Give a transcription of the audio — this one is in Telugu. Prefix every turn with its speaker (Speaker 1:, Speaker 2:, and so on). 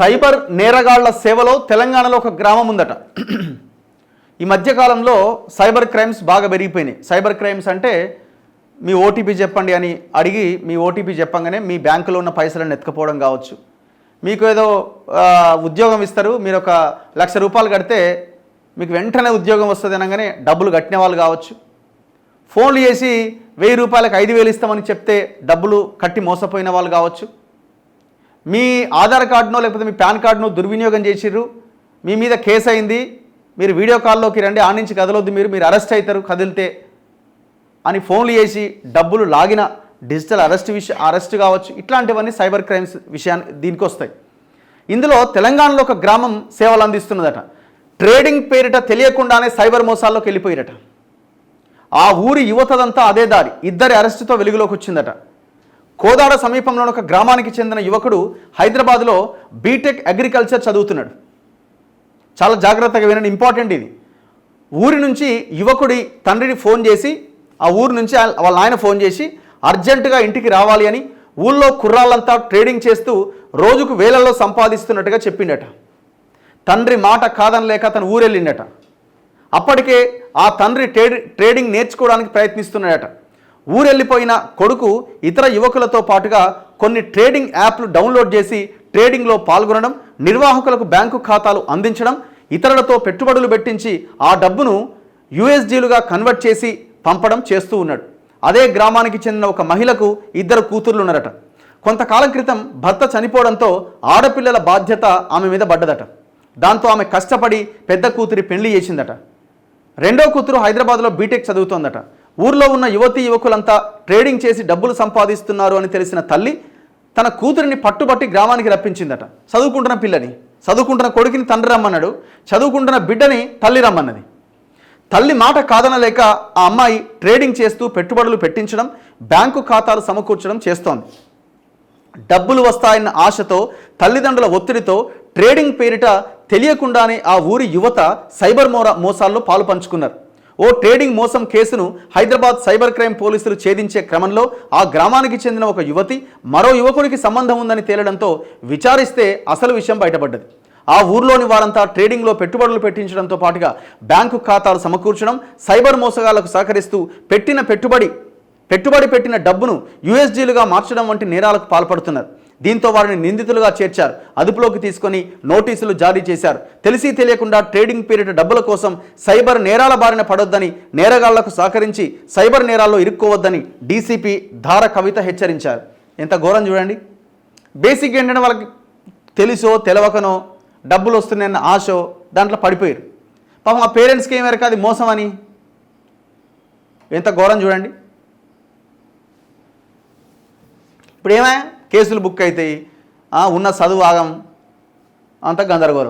Speaker 1: సైబర్ నేరగాళ్ల సేవలో తెలంగాణలో ఒక గ్రామం ఉందట. ఈ మధ్యకాలంలో సైబర్ క్రైమ్స్ బాగా పెరిగిపోయినాయి. సైబర్ క్రైమ్స్ అంటే మీ ఓటీపీ చెప్పండి అని అడిగి మీ ఓటీపీ చెప్పంగానే మీ బ్యాంకులో ఉన్న పైసలను ఎత్తుకుపోవడం కావచ్చు. మీకు ఏదో ఉద్యోగం ఇస్తారు, మీరు ఒక ₹1,00,000 కడితే మీకు వెంటనే ఉద్యోగం వస్తుంది అనగానే డబ్బులు కట్టిన వాళ్ళు కావచ్చు. ఫోన్లు చేసి ₹1000కి 5,000 ఇస్తామని చెప్తే డబ్బులు కట్టి మోసపోయిన వాళ్ళు కావచ్చు. మీ ఆధార్ కార్డునో లేకపోతే మీ పాన్ కార్డునో దుర్వినియోగం చేసిర్రు, మీ మీద కేసు అయింది, మీరు వీడియో కాల్లోకి రండి, ఆ నుంచి కదలొద్దు, మీరు అరెస్ట్ అవుతారు కదిలితే అని ఫోన్లు చేసి డబ్బులు లాగిన డిజిటల్ అరెస్ట్ కావచ్చు. ఇట్లాంటివన్నీ సైబర్ క్రైమ్స్ దీనికి వస్తాయి. ఇందులో తెలంగాణలో ఒక గ్రామం సేవలు అందిస్తున్నదట. ట్రేడింగ్ పేరిట తెలియకుండానే సైబర్ మోసాల్లోకి వెళ్ళిపోయిరట. ఆ ఊరి యువతదంతా అదే దారి. 2 అరెస్టుతో వెలుగులోకి వచ్చిందట. కోదాడ సమీపంలోని ఒక గ్రామానికి చెందిన యువకుడు హైదరాబాద్లో బీటెక్ అగ్రికల్చర్ చదువుతున్నాడు. చాలా జాగ్రత్తగా వినండి, ఇంపార్టెంట్ ఇది. ఊరి నుంచి యువకుడి తండ్రిని ఫోన్ చేసి, ఆ ఊరి నుంచి వాళ్ళ ఆయన ఫోన్ చేసి అర్జెంటుగా ఇంటికి రావాలి అని, ఊళ్ళో కుర్రాళ్ళంతా ట్రేడింగ్ చేస్తూ రోజుకు వేలల్లో సంపాదిస్తున్నట్టుగా చెప్పిండట. తండ్రి మాట కాదనలేక తను ఊరెళ్ళిండట. అప్పటికే ఆ తండ్రి ట్రేడింగ్ నేర్చుకోవడానికి ప్రయత్నిస్తున్నాడట. ఊరెళ్ళిపోయిన కొడుకు ఇతర యువకులతో పాటుగా కొన్ని ట్రేడింగ్ యాప్లు డౌన్లోడ్ చేసి ట్రేడింగ్లో పాల్గొనడం, నిర్వాహకులకు బ్యాంకు ఖాతాలు అందించడం, ఇతరులతో పెట్టుబడులు పెట్టించి ఆ డబ్బును USDలుగా కన్వర్ట్ చేసి పంపడం చేస్తూ ఉన్నాడు. అదే గ్రామానికి చెందిన ఒక మహిళకు 2 కూతుర్లు ఉన్నారట. కొంతకాలం క్రితం భర్త చనిపోవడంతో ఆడపిల్లల బాధ్యత ఆమె మీద పడ్డదట. దాంతో ఆమె కష్టపడి పెద్ద కూతురి పెళ్లి చేసిందట. రెండో కూతురు హైదరాబాద్లో బీటెక్ చదువుతోందట. ఊర్లో ఉన్న యువకులంతా ట్రేడింగ్ చేసి డబ్బులు సంపాదిస్తున్నారు అని తెలిసిన తల్లి తన కూతురిని పట్టుబట్టి గ్రామానికి రప్పించిందట. చదువుకుంటున్న పిల్లని, చదువుకుంటున్న కొడుకుని తండ్రి రమ్మన్నాడు, చదువుకుంటున్న బిడ్డని తల్లి రమ్మన్నది. తల్లి మాట కాదనలేక ఆ అమ్మాయి ట్రేడింగ్ చేస్తూ పెట్టుబడులు పెట్టించడం, బ్యాంకు ఖాతాలు సమకూర్చడం చేస్తోంది. డబ్బులు వస్తాయన్న ఆశతో, తల్లిదండ్రుల ఒత్తిడితో ట్రేడింగ్ పేరిట తెలియకుండానే ఆ ఊరి యువత సైబర్ మోసాల్లో పాలు పంచుకున్నారు. ఓ ట్రేడింగ్ మోసం కేసును హైదరాబాద్ సైబర్ క్రైమ్ పోలీసులు ఛేదించే క్రమంలో ఆ గ్రామానికి చెందిన ఒక యువతి మరో యువకుడికి సంబంధం ఉందని తేలడంతో విచారిస్తే అసలు విషయం బయటపడ్డది. ఆ ఊర్లోని వారంతా ట్రేడింగ్లో పెట్టుబడులు పెట్టించడంతో పాటుగా బ్యాంకు ఖాతాలు సమకూర్చడం, సైబర్ మోసగాళ్లకు సహకరిస్తూ పెట్టుబడి పెట్టిన డబ్బును USDలుగా మార్చడం వంటి నేరాలకు పాల్పడుతున్నారు. దీంతో వారిని నిందితులుగా చేర్చారు. అదుపులోకి తీసుకొని నోటీసులు జారీ చేశారు. తెలిసి తెలియకుండా ట్రేడింగ్ పేరిట డబ్బుల కోసం సైబర్ నేరాల బారిన పడొద్దని, నేరగాళ్లకు సహకరించి సైబర్ నేరాల్లో ఇరుక్కోవద్దని DCP ధార కవిత హెచ్చరించారు. ఎంత ఘోరం చూడండి. బేసిక్ ఏంటంటే వాళ్ళకి తెలుసో తెలవకనో డబ్బులు వస్తున్నాయన్న ఆశో దాంట్లో పడిపోయారు. పాపం ఆ పేరెంట్స్కి ఏం మేరకు అది మోసం అని. ఎంత ఘోరం చూడండి. ఇప్పుడు ఏమయ్యా, కేసులు బుక్ అవుతాయి, ఉన్న చదువు ఆగం, అంత గందరగోళం.